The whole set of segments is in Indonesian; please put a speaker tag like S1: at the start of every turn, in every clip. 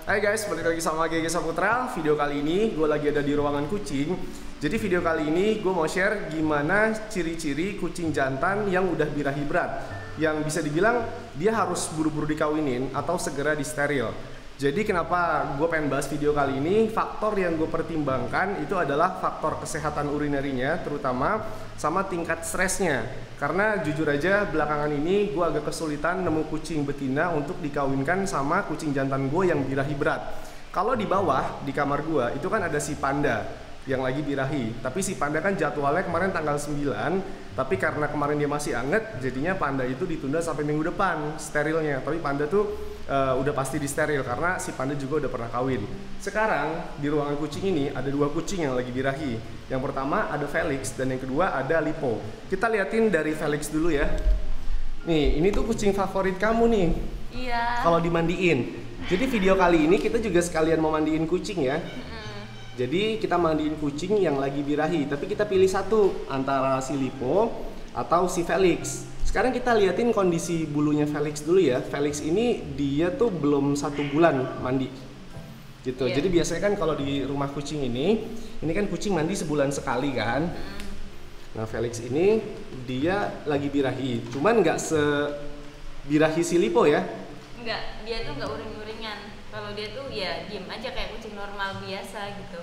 S1: Hai guys, balik lagi sama GG Saputra. Video kali ini gue lagi ada di ruangan kucing. Jadi video kali ini gue mau share gimana ciri-ciri kucing jantan yang udah birahi berat, yang bisa dibilang dia harus buru-buru dikawinin atau segera disteril. Jadi kenapa gue pengen bahas video kali ini, faktor yang gue pertimbangkan itu adalah faktor kesehatan urinerinya terutama, sama tingkat stresnya. Karena jujur aja belakangan ini gue agak kesulitan nemu kucing betina untuk dikawinkan sama kucing jantan gue yang birahi berat. Kalau di bawah di kamar gue itu kan ada si Panda yang lagi birahi, tapi si Panda kan jadwalnya kemarin tanggal 9, tapi karena kemarin dia masih anget, jadinya Panda itu ditunda sampai minggu depan sterilnya. Tapi Panda tuh udah pasti disteril karena si Panda juga udah pernah kawin. Sekarang di ruangan kucing ini ada dua kucing yang lagi birahi. Yang pertama ada Felix dan yang kedua ada Lipo. Kita liatin dari Felix dulu ya. Nih, ini tuh kucing favorit kamu nih.
S2: Iya.
S1: Kalau dimandiin. Jadi video kali ini kita juga sekalian mau mandiin kucing ya. Jadi kita mandiin kucing yang lagi birahi, tapi kita pilih satu antara si Lipo atau si Felix. Sekarang kita liatin kondisi bulunya Felix dulu ya. Felix ini dia tuh belum 1 bulan mandi gitu. Jadi biasanya kan kalau di rumah kucing ini kan kucing mandi sebulan sekali kan. Nah Felix ini dia lagi birahi, cuman nggak sebirahi si Lipo ya.
S2: Enggak, dia tuh nggak uring-uringan. Kalau dia tuh ya diem aja kayak kucing normal biasa gitu.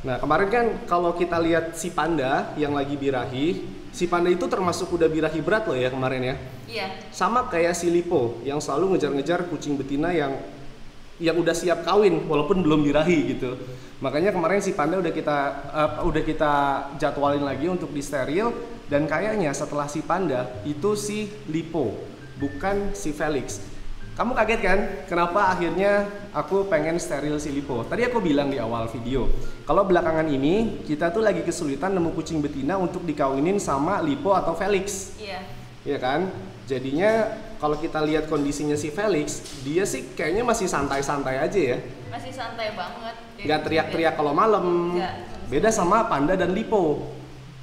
S1: Nah kemarin kan kalau kita lihat si Panda yang lagi birahi, si Panda itu termasuk udah birahi berat loh ya kemarin ya.
S2: Iya.
S1: Sama kayak si Lipo yang selalu ngejar-ngejar kucing betina yang udah siap kawin walaupun belum birahi gitu. Makanya kemarin si Panda udah kita jadwalin lagi untuk disteril, dan kayaknya setelah si Panda itu si Lipo, bukan si Felix. Kamu kaget kan? Kenapa akhirnya aku pengen steril si Lipo? Tadi aku bilang di awal video, kalau belakangan ini kita tuh lagi kesulitan nemu kucing betina untuk dikawinin sama Lipo atau Felix.
S2: Iya.
S1: Iya kan? Jadinya kalau kita lihat kondisinya si Felix, dia sih kayaknya masih santai-santai aja ya.
S2: Masih santai banget.
S1: Nggak teriak-teriak kalau malam. Beda sama Panda dan Lipo.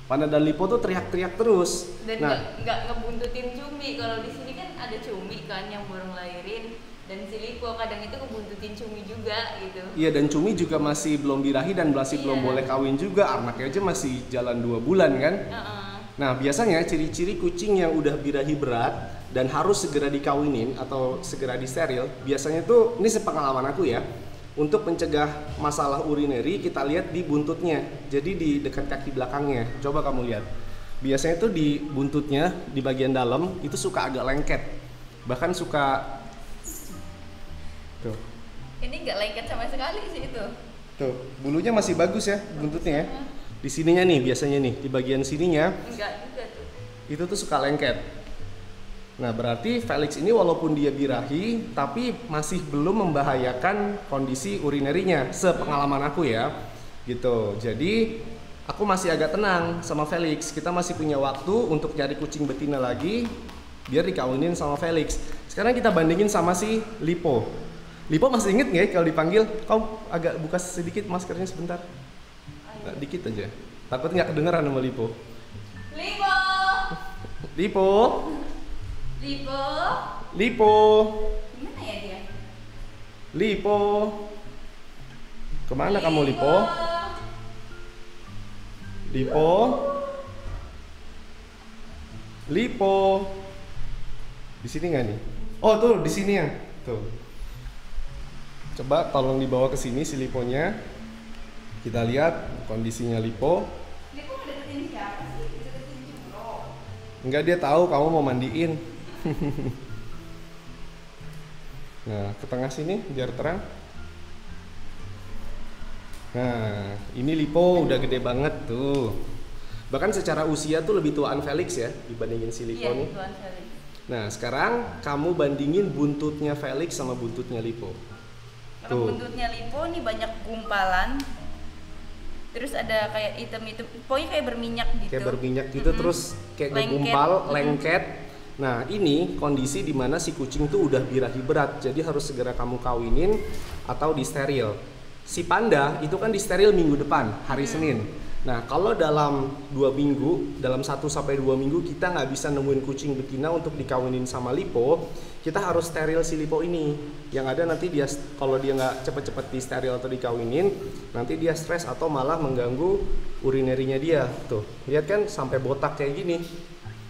S1: Panda dan Lipo tuh teriak-teriak terus.
S2: Dan nggak ngebuntutin Cumi. Kalau di sini kan ada Cumi kan yang baru ngelahirin, dan si Lipo kadang itu ngebuntutin Cumi juga gitu.
S1: Iya, dan Cumi juga masih belum birahi dan masih belum boleh kawin juga. Anaknya aja masih jalan 2 bulan kan. Nah biasanya ciri-ciri kucing yang udah birahi berat dan harus segera dikawinin atau segera disteril, biasanya tuh, ini sepengalaman aku ya, untuk mencegah masalah urineri kita lihat di buntutnya. Jadi di dekat kaki belakangnya. Coba kamu lihat. Biasanya tuh di buntutnya, di bagian dalam itu suka agak lengket. Bahkan suka tuh.
S2: Ini nggak lengket sama sekali sih itu.
S1: Tuh, bulunya masih bagus ya buntutnya ya. Di sininya nih biasanya nih, di bagian sininya.
S2: Enggak juga tuh.
S1: Itu tuh suka lengket. Nah berarti Felix ini walaupun dia birahi, tapi masih belum membahayakan kondisi urinerinya, sepengalaman aku ya gitu. Jadi aku masih agak tenang sama Felix. Kita masih punya waktu untuk cari kucing betina lagi biar dikawinin sama Felix. Sekarang kita bandingin sama si Lipo. Lipo masih inget nggak ya kalau dipanggil? Kau agak buka sedikit maskernya sebentar. Nah, dikit aja. Takut nggak kedengeran sama Lipo.
S2: Lipo.
S1: Lipo.
S2: Lipo.
S1: Lipo.
S2: Gimana ya dia?
S1: Lipo. Kemana kamu Lipo? Lipo. Lipo. Di sini nggak nih? Oh tuh di sini ya. Tuh. Coba tolong dibawa ke sini si Liponya. Kita lihat kondisinya Lipo.
S2: Lipo ngedeketin siapa sih? Ngedeketin Curo.
S1: Enggak, dia tahu kamu mau mandiin. Nah, ke tengah sini biar terang. Nah, ini Lipo udah gede banget tuh. Bahkan secara usia tuh lebih tuaan Felix ya dibandingin si Lipo nih.
S2: Tuan Felix.
S1: Nah, sekarang kamu bandingin buntutnya Felix sama buntutnya Lipo.
S2: Kalau buntutnya Lipo nih banyak gumpalan. Terus ada kayak item-item, pokoknya kayak berminyak gitu.
S1: Kayak berminyak gitu, terus kayak ngegumpal, lengket. Nah ini kondisi dimana si kucing tuh udah birahi berat, jadi harus segera kamu kawinin atau disteril. Si Panda itu kan disteril minggu depan, hari Senin. Nah, kalau dalam 2 minggu, dalam 1 sampai 2 minggu kita nggak bisa nemuin kucing betina untuk dikawinin sama lipo, kita harus steril si lipo ini. Yang ada nanti dia, kalau dia nggak cepet-cepet di steril atau dikawinin, nanti dia stres atau malah mengganggu urinerinya dia. Tuh, lihat kan sampai botak kayak gini.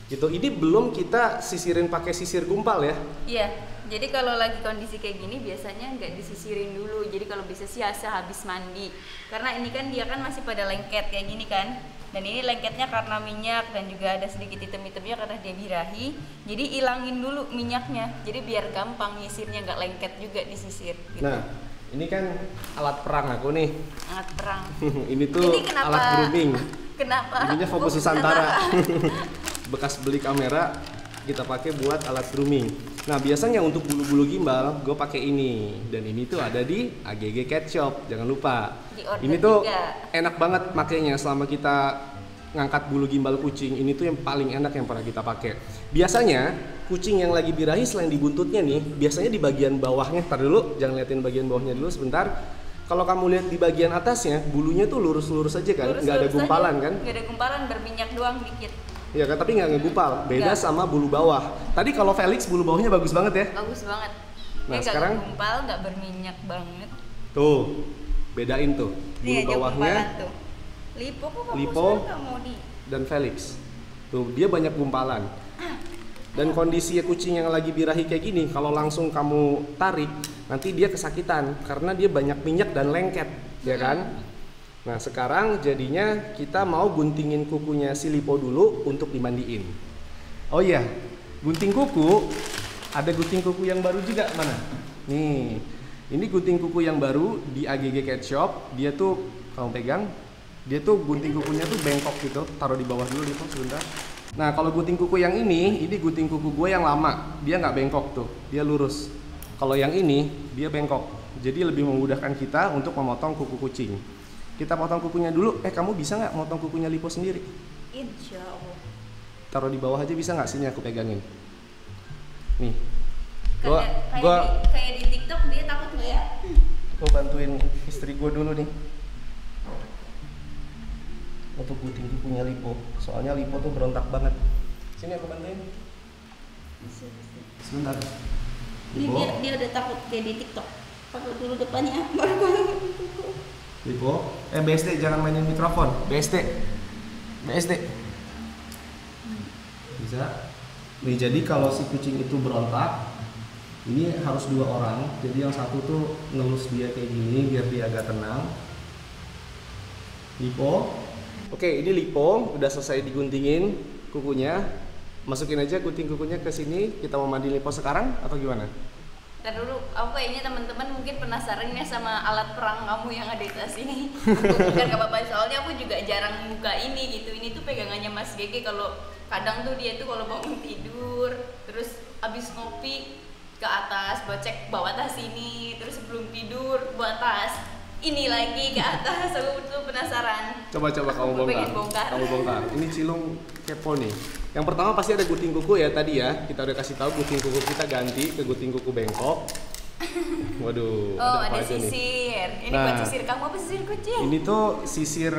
S1: Gitu. Ini belum kita sisirin pakai sisir gumpal ya.
S2: Iya. Jadi kalau lagi kondisi kayak gini biasanya nggak disisirin dulu. Jadi kalau bisa sih habis mandi. Karena ini kan dia kan masih pada lengket kayak gini kan. Dan ini lengketnya karena minyak dan juga ada sedikit hitam-hitamnya karena dia birahi. Jadi ilangin dulu minyaknya. Jadi biar gampang nyisirnya, nggak lengket juga disisir. Gitu.
S1: Nah, ini kan alat perang aku nih.
S2: Alat perang.
S1: Ini tuh
S2: ini kenapa,
S1: alat grooming.
S2: Kenapa?
S1: Ininya Fokus Nusantara. Bekas beli kamera kita pakai buat alat grooming. Nah, biasanya untuk bulu-bulu gimbal gue pakai ini, dan ini tuh ada di AGG Cat Shop, jangan lupa. Ini tuh juga enak banget makainya selama kita ngangkat bulu gimbal kucing. Ini tuh yang paling enak yang pernah kita pakai. Biasanya kucing yang lagi birahi selain di buntutnya nih, biasanya di bagian bawahnya. Tar dulu, jangan liatin bagian bawahnya dulu sebentar. Kalau kamu lihat di bagian atasnya, bulunya tuh lurus-lurus aja kan, nggak ada gumpalan kan?
S2: Nggak ada gumpalan, berminyak doang dikit.
S1: Ya kan, tapi nggak ngegumpal. Beda sama bulu bawah. Tadi kalau Felix bulu bawahnya bagus banget ya.
S2: Bagus banget.
S1: Nah,
S2: dia
S1: sekarang
S2: nggak gumpal, nggak berminyak banget.
S1: Tuh, bedain tuh. Bulu bawahnya.
S2: Tuh. Lipo kok kamu
S1: Lipo
S2: nggak mau di.
S1: Dan Felix. Tuh, dia banyak gumpalan. Dan kondisi kucing yang lagi birahi kayak gini, kalau langsung kamu tarik, nanti dia kesakitan karena dia banyak minyak dan lengket, ya kan? Nah, sekarang jadinya kita mau guntingin kukunya si lipo dulu untuk dimandiin. Oh iya, gunting kuku, ada gunting kuku yang baru juga, mana? Nih, ini gunting kuku yang baru di AGG Cat Shop. Dia tuh, kamu pegang, dia tuh gunting kukunya tuh bengkok gitu. Taruh di bawah dulu lipo sebentar. Nah, kalau gunting kuku yang ini gunting kuku gue yang lama. Dia nggak bengkok tuh, dia lurus. Kalau yang ini, dia bengkok. Jadi lebih memudahkan kita untuk memotong kuku kucing. Kita potong kukunya dulu. Kamu bisa nggak motong kukunya lipo sendiri?
S2: Insya Allah.
S1: Taruh di bawah aja bisa nggak? Sini aku pegangin. Nih.
S2: Kayak di TikTok dia takut nggak ya?
S1: Gue bantuin istri gue dulu nih untuk gunting kukunya lipo. Soalnya lipo tuh berontak banget. Sini aku bantuin. Sebentar.
S2: Ini dia udah takut kayak di TikTok. Pakai dulu depannya. Baru
S1: Lipo, BSD jangan mainin mikrofon. BSD. Bisa. Nih, jadi kalau si kucing itu berontak, ini harus 2 orang. Jadi yang satu tuh ngelus dia kayak gini biar dia agak tenang. Lipo. Oke, ini lipo udah selesai diguntingin kukunya. Masukin aja gunting kukunya ke sini. Kita mau mandi lipo sekarang atau gimana?
S2: Ntar dulu, aku kayaknya teman-teman mungkin penasaran ya sama alat perang kamu yang ada di tas ini. Bukan gak apa-apa, soalnya aku juga jarang buka ini gitu. Ini tuh pegangannya Mas Gege. Kalau kadang tuh dia tuh kalau bangun tidur, terus abis ngopi ke atas, cek bawa tas ini, terus sebelum tidur bawa tas ini lagi ke atas. Aku tuh penasaran.
S1: Coba kamu bongkar. Kamu bongkar. Ini Cilung kepo nih. Yang pertama pasti ada gunting kuku ya tadi ya. Kita udah kasih tahu gunting kuku kita ganti ke gunting kuku bengkok. Waduh,
S2: ada sisir. Ini buat sisir kamu apa sisir kucing?
S1: Ini tuh sisir,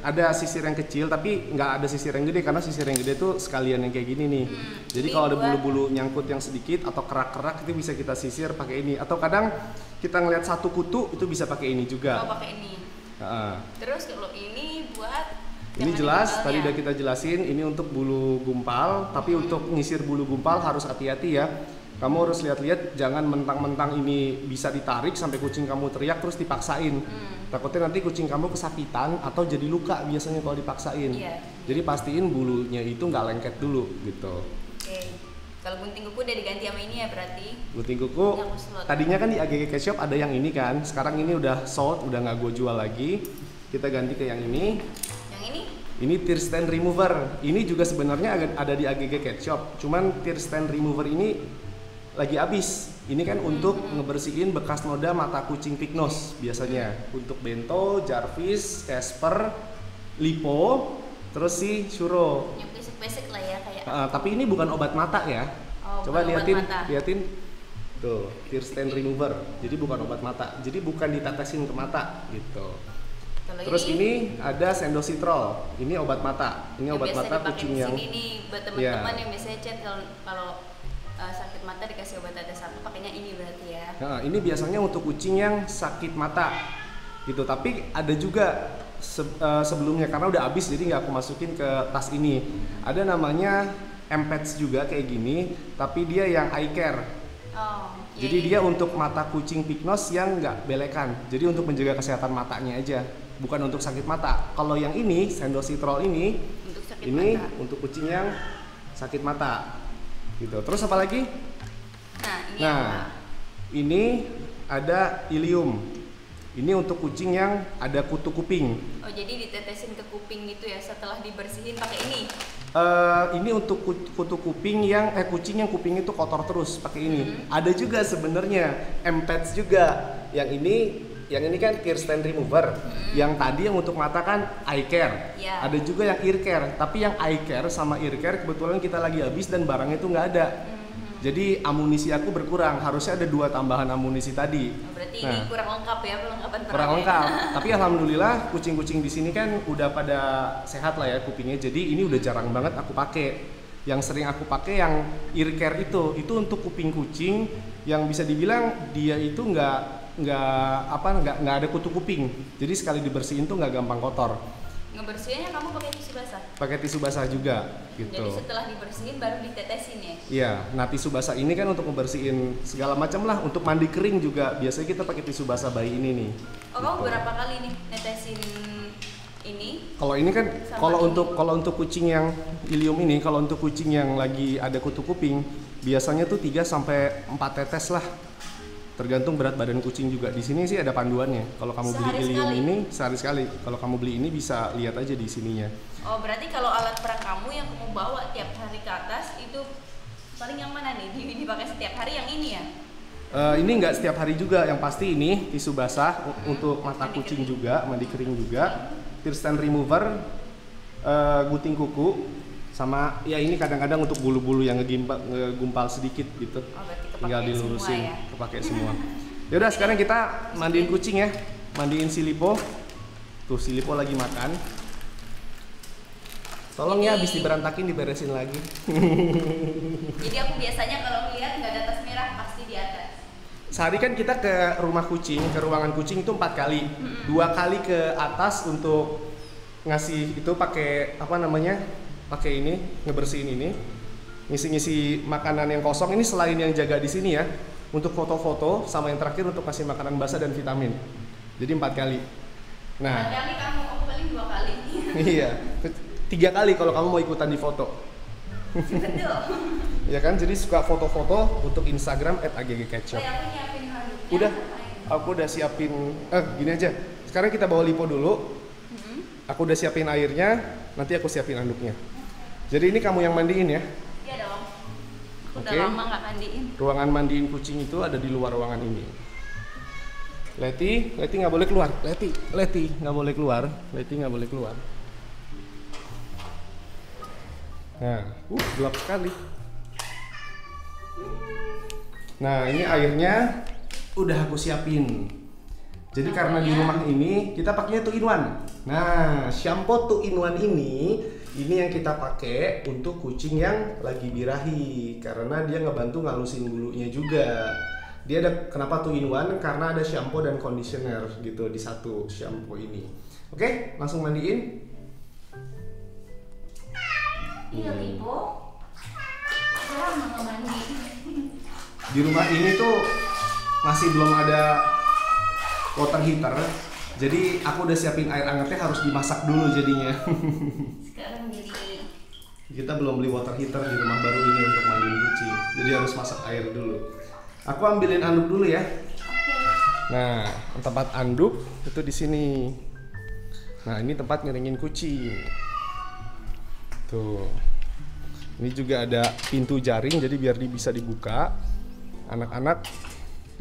S1: ada sisir yang kecil tapi nggak ada sisir yang gede karena sisir yang gede tuh sekalian yang kayak gini nih. Jadi kalau ada bulu-bulu nyangkut yang sedikit atau kerak-kerak itu bisa kita sisir pakai ini. Atau kadang kita ngeliat satu kutu itu bisa pakai ini juga.
S2: Oh, pakai ini. Terus kalau ini buat
S1: ini jelas, tadi udah kita jelasin, ini untuk bulu gumpal, tapi untuk nyisir bulu gumpal harus hati-hati ya. Kamu harus lihat-lihat, jangan mentang-mentang ini bisa ditarik sampai kucing kamu teriak terus dipaksain. Takutnya nanti kucing kamu kesakitan atau jadi luka biasanya kalau dipaksain. Jadi pastiin bulunya itu nggak lengket dulu gitu.
S2: Oke. Kalau gunting kuku udah diganti sama ini ya berarti?
S1: Gunting kuku, tadinya kan di AGG Cat Shop ada yang ini kan, sekarang ini udah sold, udah nggak gue jual lagi. Kita ganti ke yang ini. Ini tear stand remover. Ini juga sebenarnya ada di AGG Cat Shop. Cuman tear stand remover ini lagi habis. Ini kan untuk ngebersihin bekas noda mata kucing pig nose biasanya. Untuk Bento, Jarvis, Casper, Lipo, terus si Shuro.
S2: Yang basic-basic lah ya kayak.
S1: Tapi ini bukan obat mata ya. Coba liatin. Tuh, tear stand remover. Jadi bukan obat mata. Jadi bukan ditetesin ke mata gitu.
S2: Kalau
S1: Terus ini ada Sendositrol. Ini obat mata. Ini
S2: yang
S1: obat
S2: biasa
S1: mata
S2: dipakai
S1: kucing
S2: di
S1: yang
S2: sini nih buat teman-teman yang biasanya chat kalau sakit mata dikasih obat tetes apa pakainya ini berarti ya.
S1: Nah, ini biasanya untuk kucing yang sakit mata gitu. Tapi ada juga sebelumnya karena udah habis jadi nggak aku masukin ke tas ini. Ada namanya M-Pads juga kayak gini, tapi dia yang eye care.
S2: Oh,
S1: Jadi dia untuk mata kucing Pythnos yang nggak belekan. Jadi untuk menjaga kesehatan matanya aja, bukan untuk sakit mata. Kalau yang ini Sendositrol ini
S2: untuk sakit
S1: ini
S2: mata.
S1: untuk kucing yang sakit mata. Gitu. Terus apa lagi?
S2: Nah,
S1: ini ada Ilium. Ini untuk kucing yang ada kutu kuping.
S2: Oh, jadi ditetesin ke kuping gitu ya setelah dibersihin pakai ini.
S1: Ini untuk kutu kuping yang kucing yang kuping itu kotor terus pakai ini. Ada juga sebenarnya M-Pads juga. Yang ini kan ear stand remover. Yang tadi yang untuk mata kan eye care.
S2: Ya.
S1: Ada juga yang ear care. Tapi yang eye care sama ear care kebetulan kita lagi habis dan barangnya itu nggak ada. Jadi amunisi aku berkurang, harusnya ada 2 tambahan amunisi tadi.
S2: Oh, berarti ini kurang lengkap ya perlengkapan
S1: Kurang
S2: perangnya.
S1: lengkap. Tapi alhamdulillah kucing-kucing di sini kan udah pada sehat lah ya kupingnya. Jadi ini udah jarang banget aku pakai. Yang sering aku pakai yang ear care itu untuk kuping kucing yang bisa dibilang dia itu nggak ada kutu kuping. Jadi sekali dibersihin tuh nggak gampang kotor.
S2: Ngebersihinnya kamu pakai tisu basah.
S1: Pakai tisu basah juga gitu.
S2: Jadi setelah dibersihin baru ditetesin ya.
S1: Iya, nah tisu basah ini kan untuk ngebersihin segala macam lah, untuk mandi kering juga biasanya kita pakai tisu basah bayi ini nih.
S2: Oh, kamu berapa kali nih netesin ini?
S1: Kalau ini kan
S2: Sama
S1: kalau untuk kucing yang Ilium ini, kalau untuk kucing yang lagi ada kutu kuping, biasanya tuh 3 sampai 4 tetes lah. Tergantung berat badan kucing juga. Di sini sih ada panduannya. Kalau kamu beli
S2: Sehari
S1: Ilium
S2: sekali?
S1: ini sehari sekali. Kalau kamu beli ini bisa lihat aja di sininya.
S2: Oh, berarti kalau alat perang kamu yang kamu bawa tiap hari ke atas itu paling yang mana nih? Dipakai setiap hari yang ini ya?
S1: Ini nggak setiap hari juga. Yang pasti ini tisu basah untuk mata
S2: Mandi
S1: kucing
S2: kering.
S1: juga, mandi kering juga. Ear stand remover, gunting kuku, sama ya ini kadang-kadang untuk bulu-bulu yang ngegumpal sedikit gitu.
S2: Oh, berarti kepake
S1: Tinggal
S2: semua
S1: dilurusin,
S2: ya?
S1: kepake semua. Yaudah sekarang kita mandiin kucing ya, mandiin si Lipo. Tuh si Lipo lagi makan. Tolong ya, habis diberantakin diberesin lagi.
S2: Jadi aku biasanya kalau ngeliat nggak ada tas merah pasti di atas.
S1: Sehari kan kita ke rumah kucing, ke ruangan kucing itu 4 kali. 2 kali ke atas untuk ngasih itu pakai apa namanya? Pakai ini, ngebersihin ini. Ngisi-ngisi makanan yang kosong ini selain yang jaga di sini ya. Untuk foto-foto sama yang terakhir untuk kasih makanan basah dan vitamin. Jadi 4 kali. Nah,
S2: 4 kali kamu, aku paling 2 kali.
S1: iya. 3 kali kalau kamu mau ikutan di foto.
S2: Betul.
S1: Ya kan, jadi suka foto-foto untuk Instagram @aggketchup.
S2: Aku nyiapin handuknya.
S1: Udah, aku udah siapin. Gini aja. Sekarang kita bawa Lipo dulu. Aku udah siapin airnya, nanti aku siapin anduknya. Jadi ini kamu yang mandiin ya.
S2: Iya dong. Aku
S1: Oke.
S2: udah lama nggak mandiin.
S1: Ruangan mandiin kucing itu ada di luar ruangan ini. Leti nggak boleh keluar. Leti nggak boleh keluar. Leti nggak boleh keluar. Nah, gelap sekali. Nah, ini airnya udah aku siapin. Jadi karena di rumah ini kita pakainya 2 in 1. Nah, shampoo 2 in 1 ini yang kita pakai untuk kucing yang lagi birahi karena dia ngebantu ngalusin bulunya juga. Dia ada kenapa 2 in 1? Karena ada shampoo dan conditioner gitu di satu shampoo ini. Oke, langsung mandiin.
S2: Iya, Lipo. Lama nggak mandi.
S1: Di rumah ini tuh masih belum ada water heater. Jadi aku udah siapin air hangatnya harus dimasak dulu jadinya.
S2: Sekarang jadi
S1: Kita belum beli water heater di rumah baru ini untuk mandiin kucing. Jadi harus masak air dulu. Aku ambilin anduk dulu ya. Nah, tempat anduk itu di sini. Nah, ini tempat ngeringin kucing. Tuh. Ini juga ada pintu jaring jadi biar bisa dibuka. Anak-anak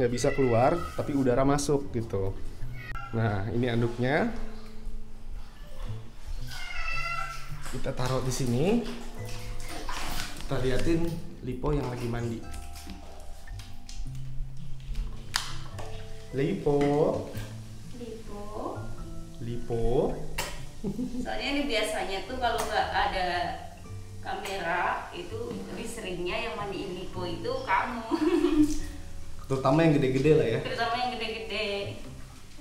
S1: nggak bisa keluar tapi udara masuk gitu. Nah, ini anduknya. Kita taruh di sini. Kita liatin Lipo yang lagi mandi. Lipo.
S2: Lipo.
S1: lipo.
S2: Soalnya ini biasanya tuh kalau nggak ada kamera itu lebih seringnya yang mandiin lipo itu kamu.
S1: Terutama yang gede-gede lah ya.
S2: Terutama yang gede-gede.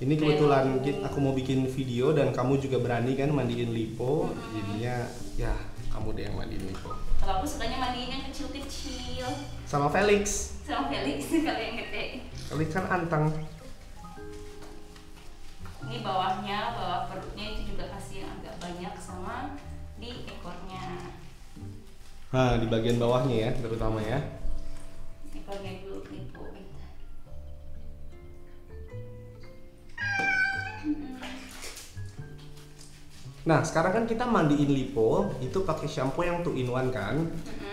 S1: Ini kebetulan aku mau bikin video dan kamu juga berani kan mandiin lipo, jadinya ya kamu deh yang mandiin lipo.
S2: Kalau aku sukanya mandiin yang kecil-kecil.
S1: Sama Felix.
S2: Sama Felix kalau yang gede.
S1: Felix kan anteng.
S2: Ini bawahnya, bawah perutnya itu juga kasih yang agak banyak sama di ekornya.
S1: Nah, di bagian bawahnya ya, terutama ya.
S2: Ekornya dulu lipo.
S1: Nah, sekarang kan kita mandiin lipo itu pakai shampoo yang 2 in 1 kan.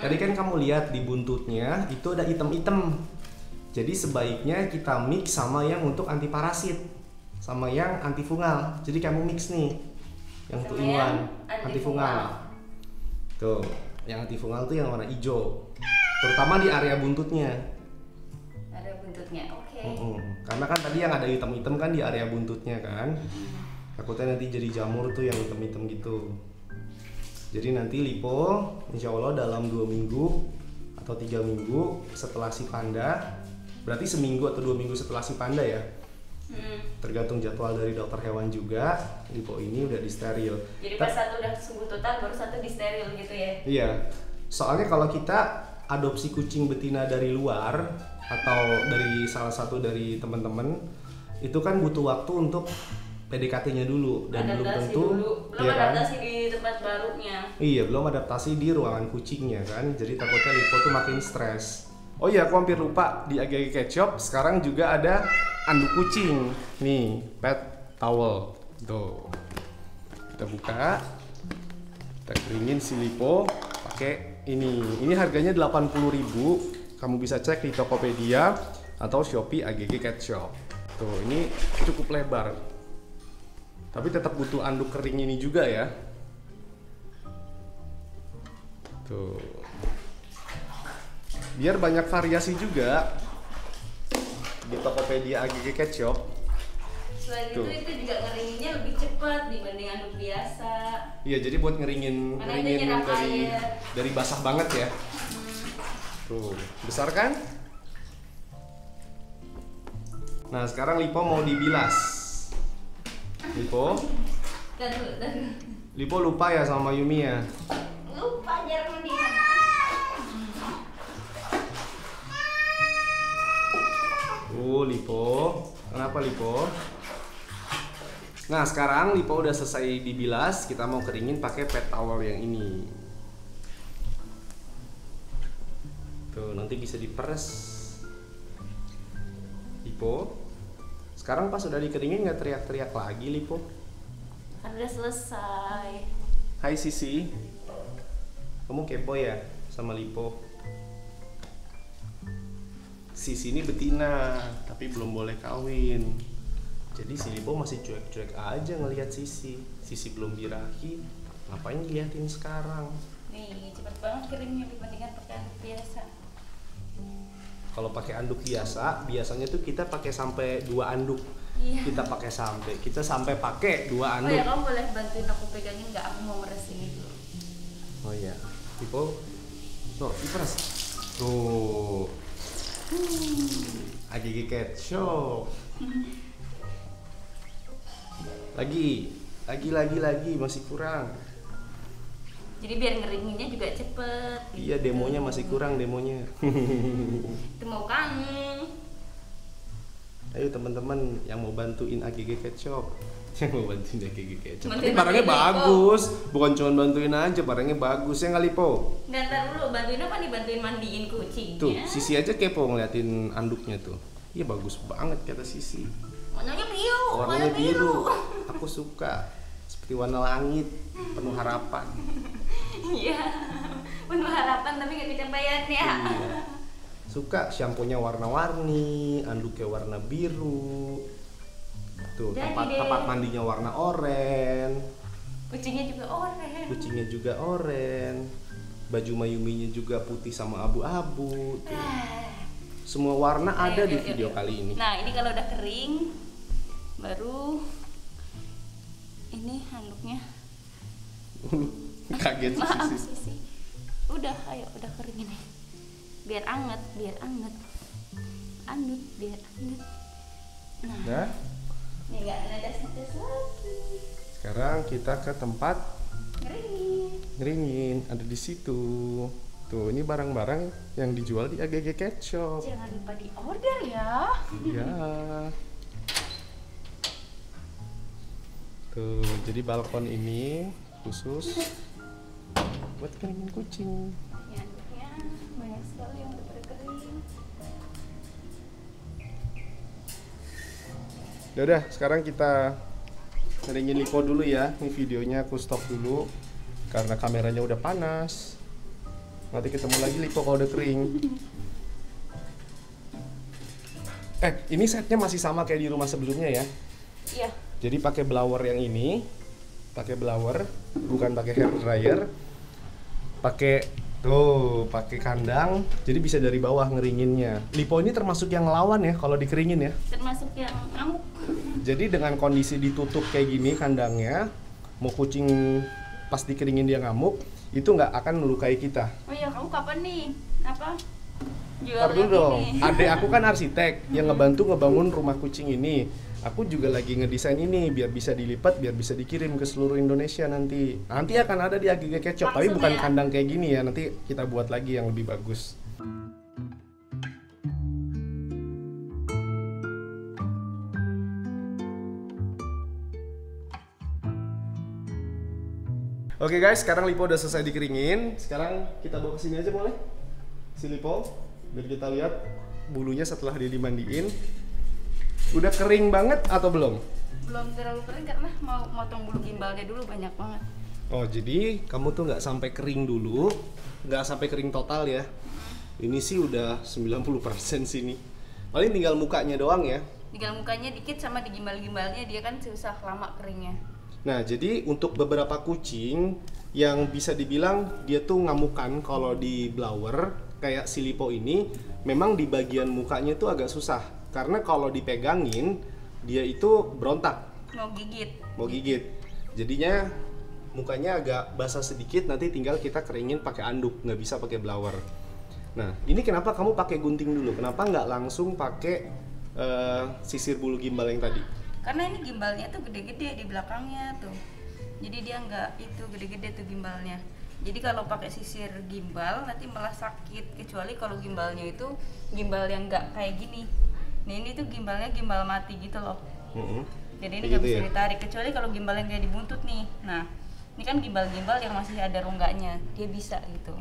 S1: Tadi kan kamu lihat di buntutnya itu ada item-item. Jadi sebaiknya kita mix sama yang untuk anti parasit sama yang antifungal. Jadi kamu mix nih yang 2 in 1 antifungal. Tuh, yang antifungal tuh yang warna hijau. Terutama di area buntutnya.
S2: Area buntutnya, oke.
S1: Karena kan tadi yang ada item-item kan di area buntutnya kan. Takutnya nanti jadi jamur tuh yang hitam-hitam gitu. Jadi nanti lipo insya Allah dalam 2 minggu atau 3 minggu setelah si panda. Berarti seminggu atau 2 minggu setelah si panda ya. Tergantung jadwal dari dokter hewan juga. Lipo ini udah disteril.
S2: Jadi pas satu udah sembuh total baru satu disteril gitu ya.
S1: Iya. Soalnya kalau kita adopsi kucing betina dari luar atau dari salah satu dari teman-teman itu kan butuh waktu untuk PDKT-nya dulu dan belum tentu
S2: belum adaptasi di tempat barunya.
S1: Iya, belum adaptasi di ruangan kucingnya kan. Jadi takutnya lipo tuh makin stres. Oh iya, aku hampir lupa di AGG Cat Shop sekarang juga ada anduk kucing. Nih, pet towel. Tuh. Kita buka. Kita keringin si lipo pakai ini. Ini harganya 80.000. Kamu bisa cek di Tokopedia atau Shopee AGG Cat Shop. Tuh, ini cukup lebar. Tapi tetap butuh anduk kering ini juga ya. Tuh. Biar banyak variasi juga di Tokopedia AGG Cat Shop.
S2: Selain itu juga ngeringinnya lebih cepat dibanding anduk biasa.
S1: Iya, jadi buat ngeringin dari basah banget ya. Tuh, besar kan? Nah, sekarang lipo mau dibilas. Lipo? Lipo lupa ya sama Yumi ya?
S2: Lupa jarang mandi.
S1: Lipo. Kenapa Lipo? Nah, sekarang Lipo udah selesai dibilas, kita mau keringin pakai pet towel yang ini. Tuh, nanti bisa diperes. Lipo. Sekarang pas udah dikeringin nggak teriak-teriak lagi Lipo?
S2: Kan udah selesai.
S1: Hai Sisi, kamu kepo ya sama Lipo? Sisi ini betina, tapi belum boleh kawin. Jadi si Lipo masih cuek-cuek aja ngelihat Sisi. Sisi belum birahi, ngapain liatin sekarang?
S2: Nih, cepet banget keringnya dibandingkan pakai anduk biasa.
S1: Kalau pakai anduk biasa, biasanya tuh kita pakai sampai 2 anduk.
S2: Iya.
S1: Kita sampai pakai 2 anduk.
S2: Oh ya, kamu boleh bantuin aku pegangin nggak? Aku mau meres ini dulu.
S1: Oh iya, Lipo, tuh diperes. Tuh, AGG Cat Shop. Lagi masih kurang.
S2: Jadi biar ngeringinnya juga cepet.
S1: Iya, demonya masih kurang demonya.
S2: Itu mau kamu.
S1: Ayo teman-teman yang mau bantuin AGG Cat Shop, yang mau bantuin AGG Cat Shop. Tapi
S2: Bantuin
S1: barangnya
S2: Lipo.
S1: bagus, bukan cuma bantuin aja, barangnya bagus ya nggak Lipo?
S2: Ntar dulu, bantuin apa nih? Bantuin mandiin kucingnya.
S1: Tuh, Sisi aja kepo ngeliatin anduknya tuh. Iya bagus banget kata Sisi.
S2: Warnanya biru.
S1: Warnanya biru. Aku suka. Seperti warna langit, penuh harapan.
S2: Iya. Penuh harapan tapi nggak kecapean ya.
S1: Iya. Suka shampoo-nya warna-warni, anduknya warna biru. Tuh,
S2: Jadi
S1: tempat mandinya warna oranye.
S2: Kucingnya juga oranye.
S1: Kucingnya juga oranye. Baju Mayuminya juga putih sama abu-abu. Tuh. Semua warna ada di video kali ini.
S2: Nah, ini kalau udah kering baru handuknya.
S1: Kaget
S2: Maaf
S1: sih.
S2: Sisi. Udah, ayo udah kering ini. Biar anget, biar anget. Anget, biar anget. Nah,
S1: Nah,
S2: nih nggak netes-netes lagi.
S1: sekarang kita ke tempat
S2: Kering.
S1: ngeringin, ada di situ. Tuh, ini barang-barang yang dijual di AGG Cat Shop.
S2: Jangan lupa di order ya.
S1: Ya. Tuh, jadi balkon ini khusus buat keringin kucing.
S2: Ini handuknya banyak sekali yang udah pada kering.
S1: Udah, sekarang kita ngeringin Lipo dulu ya. Ini videonya aku stop dulu karena kameranya udah panas. Nanti ketemu lagi Lipo kalau udah kering. Ini setnya masih sama kayak di rumah sebelumnya ya.
S2: Iya.
S1: Jadi pakai blower yang ini, pakai blower, bukan pakai hair dryer. Pakai kandang, jadi bisa dari bawah ngeringinnya. Lipo ini termasuk yang ngelawan ya kalau dikeringin ya.
S2: Termasuk yang ngamuk.
S1: Jadi dengan kondisi ditutup kayak gini kandangnya, mau kucing pas dikeringin dia ngamuk, itu nggak akan melukai kita.
S2: Oh iya, kamu kapan nih? Apa?
S1: Ntar dulu dong, adek aku kan arsitek yang ngebantu ngebangun rumah kucing ini. Aku juga lagi ngedesain ini biar bisa dilipat, biar bisa dikirim ke seluruh Indonesia nanti. Nanti akan ada di AGG Cat Shop, tapi
S2: Langsung
S1: bukan
S2: ya?
S1: kandang kayak gini ya. Nanti kita buat lagi yang lebih bagus. Oke guys, sekarang Lipo udah selesai dikeringin. Sekarang kita bawa ke sini aja boleh? Si Lipo, biar kita lihat bulunya setelah dia dimandiin. Udah kering banget atau belum?
S2: Belum terlalu kering karena mau motong bulu gimbalnya dulu banyak banget.
S1: Oh, jadi kamu tuh nggak sampai kering dulu, nggak sampai kering total ya. Ini sih udah 90% sini. Paling tinggal mukanya doang ya.
S2: Tinggal mukanya dikit sama di gimbal-gimbalnya dia kan susah lama keringnya.
S1: Nah, jadi untuk beberapa kucing yang bisa dibilang dia tuh ngamukan kalau di blower kayak si Lipo ini, memang di bagian mukanya tuh agak susah. Karena kalau dipegangin, dia itu berontak, mau gigit. Jadinya mukanya agak basah sedikit, nanti tinggal kita keringin pakai anduk, nggak bisa pakai blower. Nah, ini kenapa kamu pakai gunting dulu? Kenapa nggak langsung pakai sisir bulu gimbal yang tadi?
S2: Karena ini gimbalnya tuh gede-gede di belakangnya tuh. Jadi dia nggak itu gede-gede tuh gimbalnya. Jadi kalau pakai sisir gimbal nanti malah sakit, kecuali kalau gimbalnya itu gimbal yang nggak kayak gini. Nah ini tuh gimbalnya gimbal mati gitu loh. Jadi ini nggak bisa ditarik, kecuali kalau gimbal yang kayak dibuntut nih. Nah ini kan gimbal-gimbal yang masih ada rongganya, dia bisa gitu.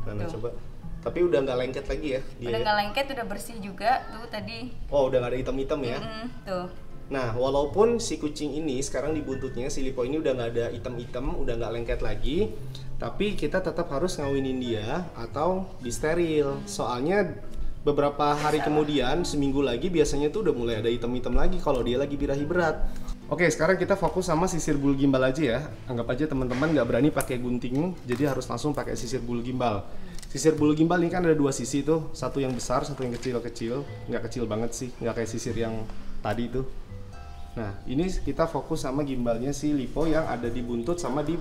S1: Nah, coba. Tapi udah nggak lengket lagi ya?
S2: Udah nggak lengket, udah bersih juga tuh tadi.
S1: Oh, udah nggak ada hitam-hitam ya?
S2: Tuh.
S1: Nah, walaupun si kucing ini sekarang di buntutnya, si Lipo ini udah nggak ada hitam-hitam, udah nggak lengket lagi, tapi kita tetap harus ngawinin dia atau disteril. Soalnya beberapa hari kemudian, seminggu lagi biasanya tuh udah mulai ada hitam-hitam lagi kalau dia lagi birahi berat. Oke, sekarang kita fokus sama sisir bulu gimbal aja ya. Anggap aja teman-teman nggak berani pakai gunting, jadi harus langsung pakai sisir bulu gimbal. Sisir bulu gimbal ini kan ada dua sisi tuh, satu yang besar, satu yang kecil-kecil. Nggak kecil banget sih, nggak kayak sisir yang tadi tuh. Nah, ini kita fokus sama gimbalnya si Lipo yang ada di buntut sama di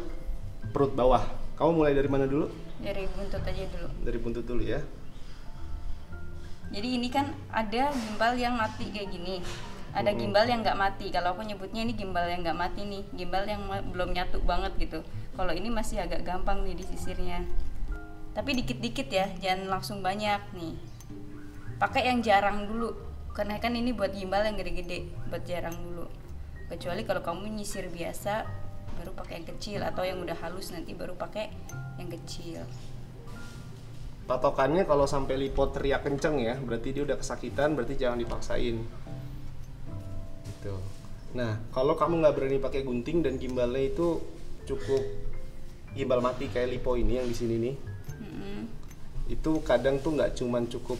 S1: perut bawah. Kamu mulai dari mana dulu?
S2: Dari buntut aja dulu.
S1: Dari buntut dulu ya.
S2: Jadi ini kan ada gimbal yang mati kayak gini. Ada gimbal yang nggak mati. Kalau aku nyebutnya ini gimbal yang nggak mati nih. Gimbal yang belum nyatu banget gitu. Kalau ini masih agak gampang nih disisirnya. Tapi dikit-dikit ya, jangan langsung banyak nih. Pakai yang jarang dulu. Karena kan ini buat gimbal yang gede-gede, buat jarang dulu. Kecuali kalau kamu nyisir biasa, baru pakai yang kecil, atau yang udah halus nanti baru pakai yang kecil.
S1: Patokannya kalau sampai Lipo teriak kenceng ya, berarti dia udah kesakitan, berarti jangan dipaksain. Gitu. Nah, kalau kamu nggak berani pakai gunting dan gimbalnya itu cukup gimbal mati kayak Lipo ini yang di sini nih, itu kadang tuh nggak cuman cukup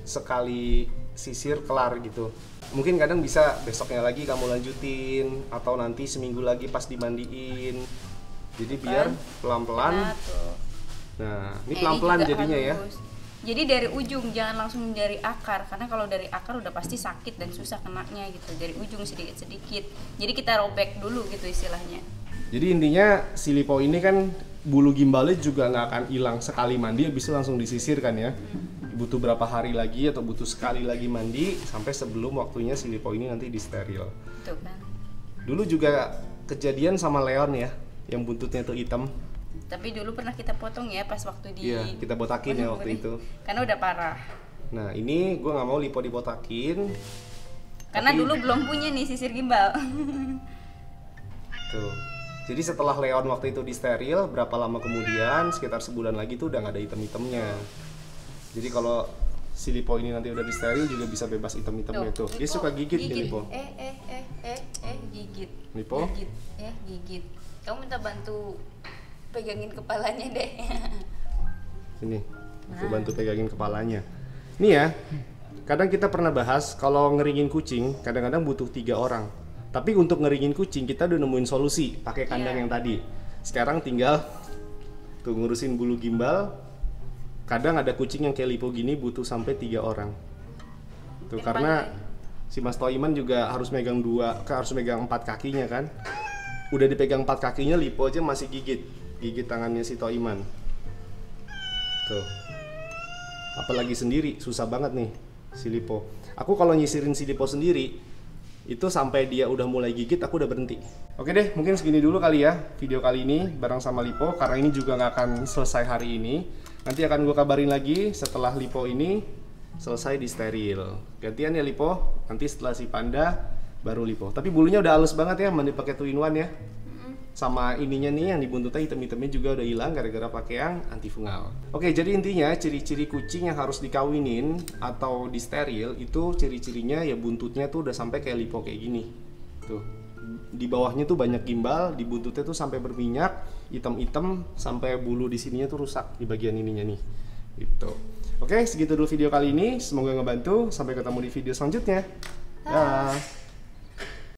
S1: sekali sisir kelar gitu. Mungkin kadang bisa besoknya lagi kamu lanjutin atau nanti seminggu lagi pas dimandiin. Jadi biar pelan-pelan. Nah, ini pelan-pelan jadinya ya.
S2: Jadi dari ujung, jangan langsung dari akar, karena kalau dari akar udah pasti sakit dan susah kenanya gitu. Dari ujung sedikit-sedikit. Jadi kita robek dulu gitu istilahnya.
S1: Jadi intinya si lipo ini kan bulu gimbalnya juga nggak akan hilang sekali mandi habis itu langsung disisir kan ya. Butuh berapa hari lagi atau butuh sekali lagi mandi sampai sebelum waktunya si lipo ini nanti disteril.
S2: Tuh kan.
S1: Dulu juga kejadian sama Leon ya, yang buntutnya tuh hitam.
S2: Tapi dulu pernah kita potong ya pas waktu di.
S1: Iya, kita botakin ya waktu itu.
S2: Karena udah parah.
S1: Nah ini gue nggak mau lipo dibotakin.
S2: Karena
S1: tapi
S2: dulu belum punya nih sisir gimbal.
S1: Tuh. Jadi setelah Leon waktu itu disteril, berapa lama kemudian, sekitar sebulan lagi tuh udah nggak ada item-itemnya. Jadi kalau si lipo ini nanti udah disteril juga bisa bebas item-itemnya tuh. Dia suka gigit nih lipo.
S2: Gigit.
S1: Lipo?
S2: Gigit. Gigit. Kamu minta bantu pegangin kepalanya deh.
S1: Sini, aku bantu pegangin kepalanya. Nih ya, kadang kita pernah bahas kalau ngeringin kucing, kadang-kadang butuh 3 orang. Tapi untuk ngeringin kucing kita udah nemuin solusi pakai kandang yang tadi. Sekarang tinggal tuh ngurusin bulu gimbal. Kadang ada kucing yang kayak lipo gini butuh sampai 3 orang. Tuh karena si Mas Toiman juga harus megang 4 kakinya kan. Udah dipegang 4 kakinya, lipo aja masih gigit tangannya si Toiman. Tuh. Apalagi sendiri susah banget nih si lipo. Aku kalau nyisirin si lipo sendiri itu sampai dia udah mulai gigit aku udah berhenti. Oke deh, mungkin segini dulu kali ya video kali ini bareng sama lipo, karena ini juga nggak akan selesai hari ini. Nanti akan gue kabarin lagi setelah lipo ini selesai di steril. Gantian ya lipo, nanti setelah si panda baru lipo. Tapi bulunya udah halus banget ya, mandi pakai 2-in-1 ya. Sama ininya nih yang di buntutnya hitam-hitamnya juga udah hilang gara-gara pakai yang antifungal. Oke, jadi intinya ciri-ciri kucing yang harus dikawinin atau disteril itu ciri-cirinya ya buntutnya tuh udah sampai kayak lipo kayak gini. Tuh. Di bawahnya tuh banyak gimbal, di buntutnya tuh sampai berminyak, hitam-hitam sampai bulu di sininya tuh rusak di bagian ininya nih. Gitu. Oke, segitu dulu video kali ini. Semoga ngebantu. Sampai ketemu di video selanjutnya. Dah.